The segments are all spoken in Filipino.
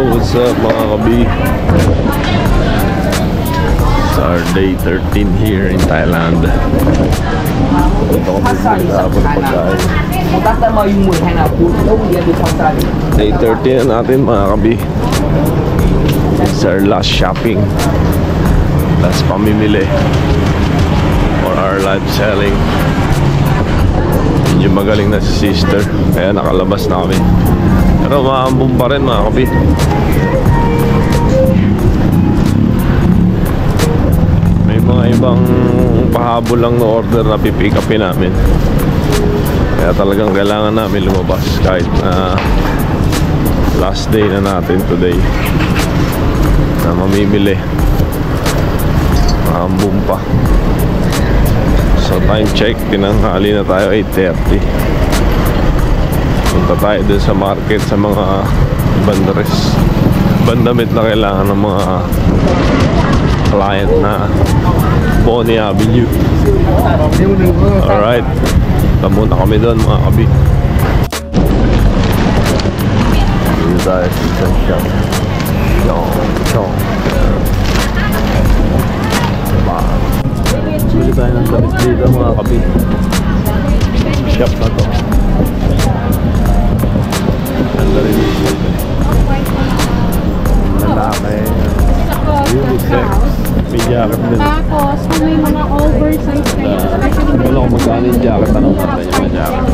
What's up mga kabi? It's our day 13 here in Thailand. Ito kami sa pagkain. Day 13 na natin mga kabi. It's our last shopping. Last pamimili for our live selling. Medyo magaling na si sister, kaya nakalabas na kami. Pero maambong pa rin mga kabi. May mga ibang pahabol lang na order na pipick upin namin. Kaya talagang kailangan namin lumabas kahit na last day na natin today na mamimili. Maambong pa. So time check, tinanghali na tayo 8:30. Punta tayo dun sa market sa mga bandamit na kailangan ng mga client na Bonnie Avenue. Alright, tamo na kami doon mga kabi. Dito tayo sa shop. Bili tayo ng damit dito mga kabi. Shop na to. Ganda rin dito. Lalaki. Unisex. May jacket din. Tapos, kung may mga oversize kayo, especially wala kung magkano yung jacket. Tanong natin yung mga jacket.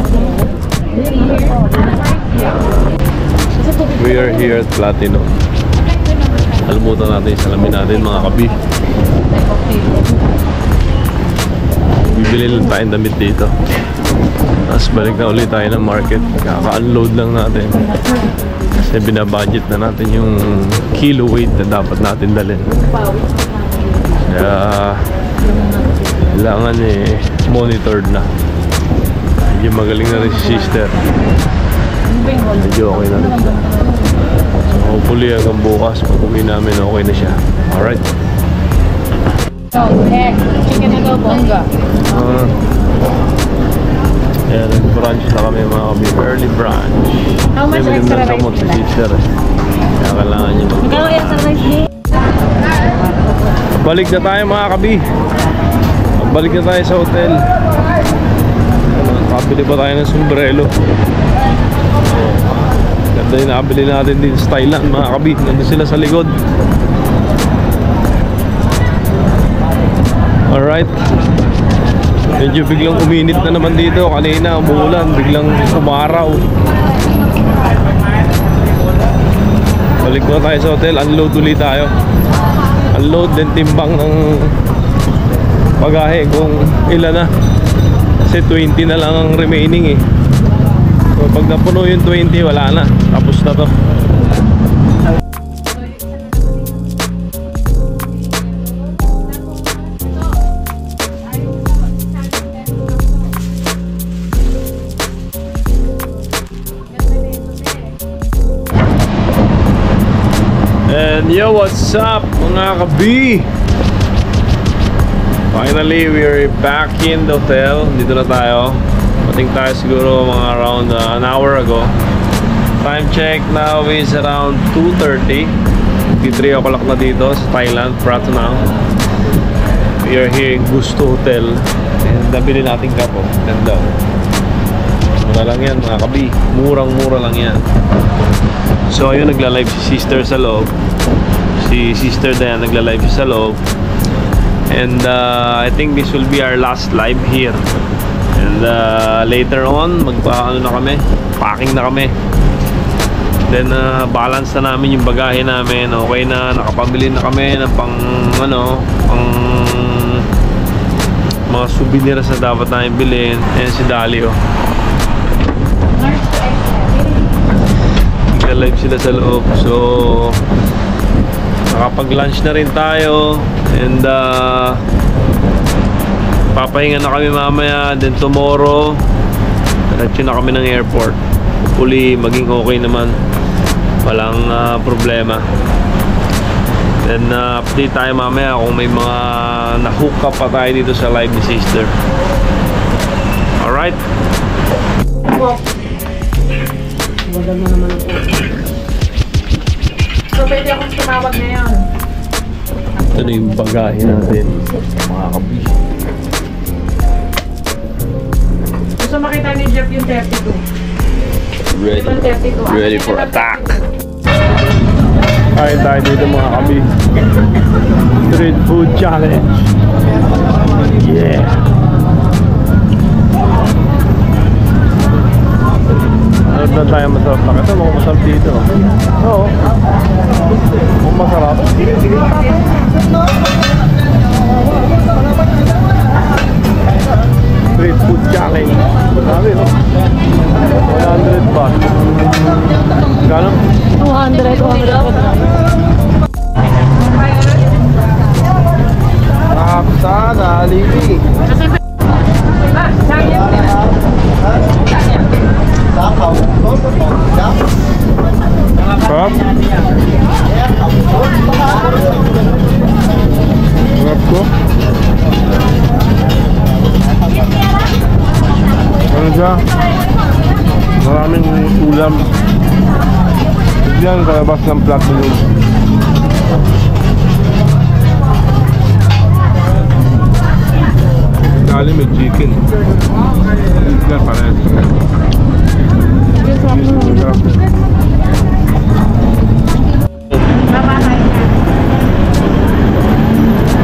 We are here at Platino. Almutan natin yung salamin natin mga kabi. Bibili lang tayong damit dito. Tapos balik na ulit tayo ng market. Kaka-unload lang natin. Kasi binabudget na natin yung kilo weight na dapat natin dalhin. Kaya kailangan monitored na. Medyo magaling na rin si sister. Medyo okay na rin siya. So hopefully hanggang bukas pag uwi namin okay na siya. Alright. chicken adobo. Kaya nag-brunch na kami mga kabi. Early brunch. How much extra rice sa sister. Kaya kailangan nyo magkano extra rice din? Balik na tayo mga kabi. Balik na tayo sa hotel. Nakabili pa tayo ng sombrero. Ganda yung nakabili natin dito sa Thailand mga kabi. Nandun sila sa likod. Alright. Medyo biglang uminit na naman dito. Kanina umuulan, biglang umaraw. Balik na tayo sa hotel. Unload ulit tayo. Unload din timbang ng pagahe kung ilan na. Kasi 20 na lang ang remaining eh. So pag napuno yung 20 wala na. Tapos na to. And yo, what's up mga kabi? Finally, we're back in the hotel. Dito na tayo. Pating tayo siguro mga around an hour ago. Time check now is around 2:30. 3 o'clock na dito sa Thailand, Pratnam. We are here in Gusto Hotel. And nabili natin kapo. Ganda. Mura lang yan mga kabi. Murang-mura lang yan. So ayun, nagla-live si sister sa loob. Si sister din nagla-live sa loob. And I think this will be our last live here. And later on magpa-ano na kami, packing na kami. Then balance na namin yung bagahe namin. Okay na, nakapamili na kami ng pang mga souvenirs na dapat namin bilhin. Ayan si Dalio. Live sila sa loob. So nakapag-lunch na rin tayo. And papahinga na kami mamaya. Then tomorrow diretso na kami ng airport. Hopefully maging okay naman. Walang problema. Then update tayo mamaya kung may mga na-hook up pa tayo dito sa live ni sister. Alright. Maganda naman ako. So, pwede akong tumawag ngayon. Ito na yung bagahe natin, mga kabi. Gusto makita ni Jeff yung 32. Ready for attack. Kain tayo dito mga kabi. Street food challenge. Yeah. Ano na tayo masarap na? Ito mga masarap dito. Oo. Kung masarap. Street food challenge. Sabi no? 100 baht. Gano? 200. Kapsada, Libi. Sarap? Sarap ko? Ano siya? Maraming ulam. Diyan, kalabas ng platinum. Dali may chicken. Chicken pares.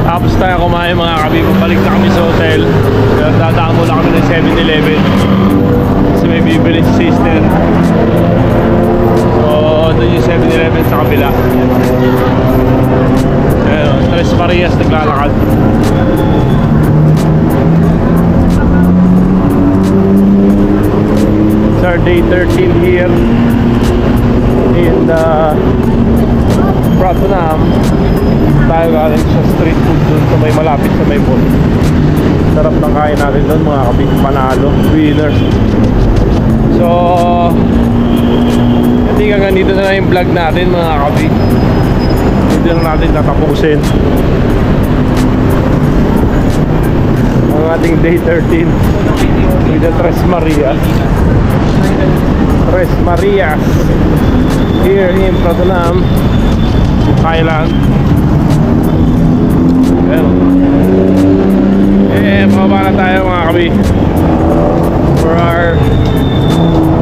Tapos tayo kumain mga kabi. Balik na kami sa hotel. Dadaan muna kami ng 7-Eleven. Kasi may bibili si sister. So, doon yung 7-Eleven sa kabila. Ayun, Tres Marias naglalakad. It's our day 13 here in Pratunam. Tayo galing sa street food dun sa may malapit sa may mall. Sarap ng kain natin dun mga kabig. Panalo, winners. So hindi ka ganito na yung vlog natin mga kabig. Hindi na natin tatapusin ang ating day 13 with the Tres Marias. Tres Marias here in Pratunam, Thailand. Pababa na tayo mga kabi for our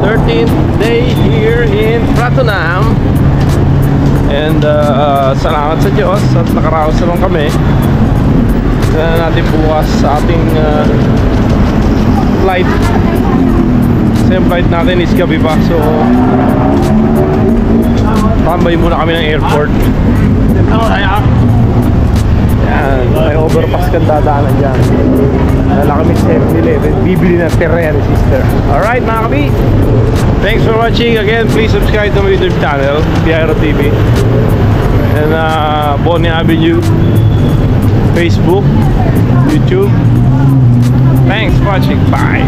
13th day here in Pratunam. And salamat sa Diyos at nakaraos naman kami. Tignan natin bukas sa ating flight. Kasi yung flight natin is gabi pa. So tambay muna kami ng airport. Yan, may overpass kang dadaanan dyan. Dala kami 7-Eleven, bibili ng terreno sister. Alright mga kabi, thanks for watching. Again, please subscribe to my YouTube channel, Piero TV. And Bonnie Avenue, Facebook, YouTube. Thanks for watching, bye.